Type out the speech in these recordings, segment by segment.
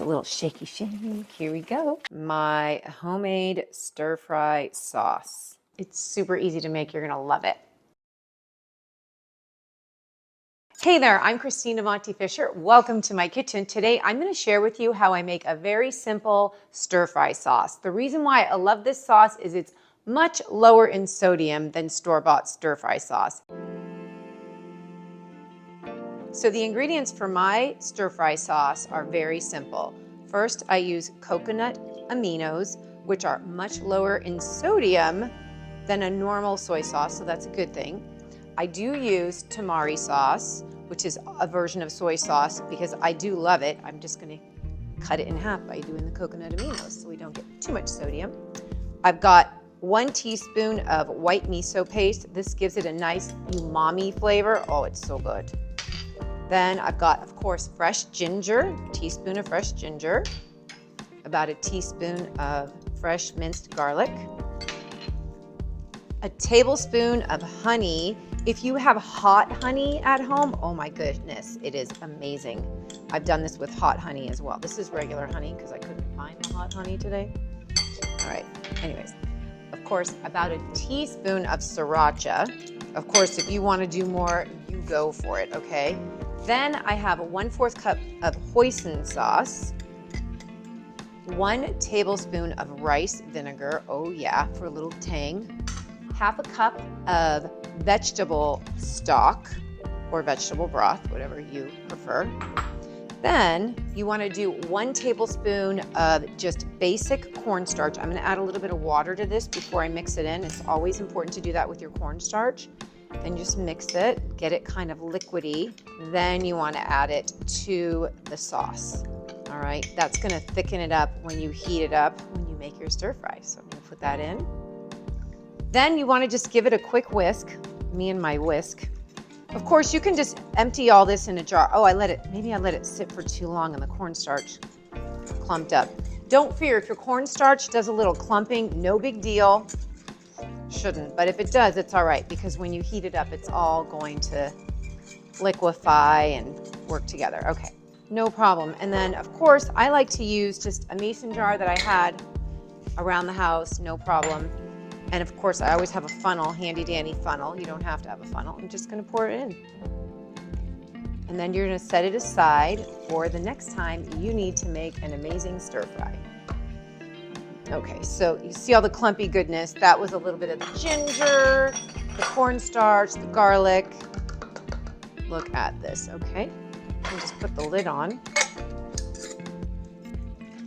A little shaky shake. Here we go. My homemade stir fry sauce. It's super easy to make. You're gonna love it. Hey there, I'm Christina Montefiore. Welcome to my kitchen. Today I'm going to share with you how I make a very simple stir fry sauce. The reason why I love this sauce is it's much lower in sodium than store-bought stir fry sauce. So the ingredients for my stir fry sauce are very simple. First, I use coconut aminos, which are much lower in sodium than a normal soy sauce, so that's a good thing. I do use tamari sauce, which is a version of soy sauce, because I do love it. I'm just gonna cut it in half by doing the coconut aminos so we don't get too much sodium. I've got 1 teaspoon of white miso paste. This gives it a nice umami flavor. Oh, it's so good. Then I've got, of course, fresh ginger, a teaspoon of fresh ginger, about a teaspoon of fresh minced garlic, a tablespoon of honey. If you have hot honey at home, oh my goodness, it is amazing. I've done this with hot honey as well. This is regular honey because I couldn't find the hot honey today. All right, anyways, of course, about a teaspoon of sriracha. Of course, if you want to do more, you go for it, okay? Then I have a 1/4 cup of hoisin sauce, 1 tablespoon of rice vinegar, oh yeah, for a little tang, 1/2 cup of vegetable stock or vegetable broth, whatever you prefer. Then you want to do 1 tablespoon of just basic cornstarch. I'm going to add a little bit of water to this before I mix it in. It's always important to do that with your cornstarch. Then just mix it, get it kind of liquidy. Then you want to add it to the sauce. All right, that's going to thicken it up when you heat it up when you make your stir fry. So I'm going to put that in. Then you want to just give it a quick whisk, me and my whisk. Of course, you can just empty all this in a jar. Oh, maybe I let it sit for too long and the cornstarch clumped up. Don't fear, if your cornstarch does a little clumping, no big deal. Shouldn't, but if it does, it's all right, because when you heat it up, it's all going to liquefy and work together. Okay, no problem. And then, of course, I like to use just a mason jar that I had around the house, no problem. And of course, I always have a funnel, handy dandy funnel. You don't have to have a funnel. I'm just gonna pour it in. And then you're gonna set it aside for the next time you need to make an amazing stir fry. Okay, so you see all the clumpy goodness. That was a little bit of the ginger, the cornstarch, the garlic. Look at this, okay? And just put the lid on.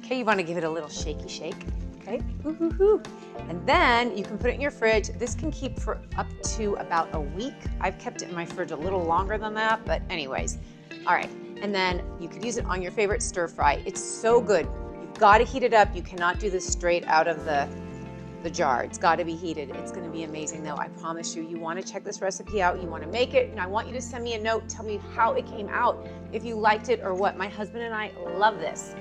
Okay, you wanna give it a little shaky shake. Okay, ooh. And then you can put it in your fridge. This can keep for up to about a week. I've kept it in my fridge a little longer than that, but anyways. All right, and then you could use it on your favorite stir fry. It's so good. You've got to heat it up. You cannot do this straight out of the jar. It's got to be heated. It's going to be amazing though, I promise you. You want to check this recipe out. You want to make it, and I want you to send me a note. Tell me how it came out, if you liked it or what. My husband and I love this.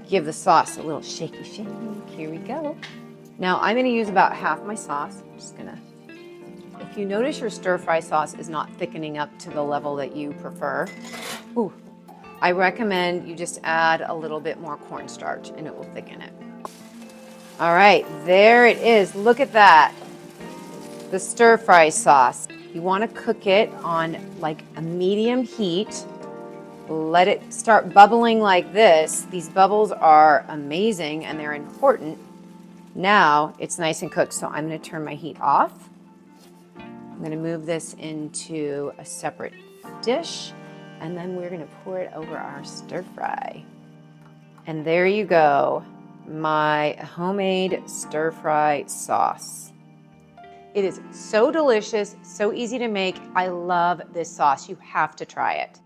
Give the sauce a little shaky shake. Here we go. Now I'm gonna use about half my sauce. I'm just gonna, if you notice your stir fry sauce is not thickening up to the level that you prefer, I recommend you just add a little bit more cornstarch and it will thicken it. All right, there it is. Look at that. The stir fry sauce. You wanna cook it on like a medium heat. Let it start bubbling like this. These bubbles are amazing and they're important. Now it's nice and cooked, so I'm going to turn my heat off. I'm going to move this into a separate dish, and then we're going to pour it over our stir fry. And there you go, my homemade stir fry sauce. It is so delicious, so easy to make. I love this sauce. You have to try it.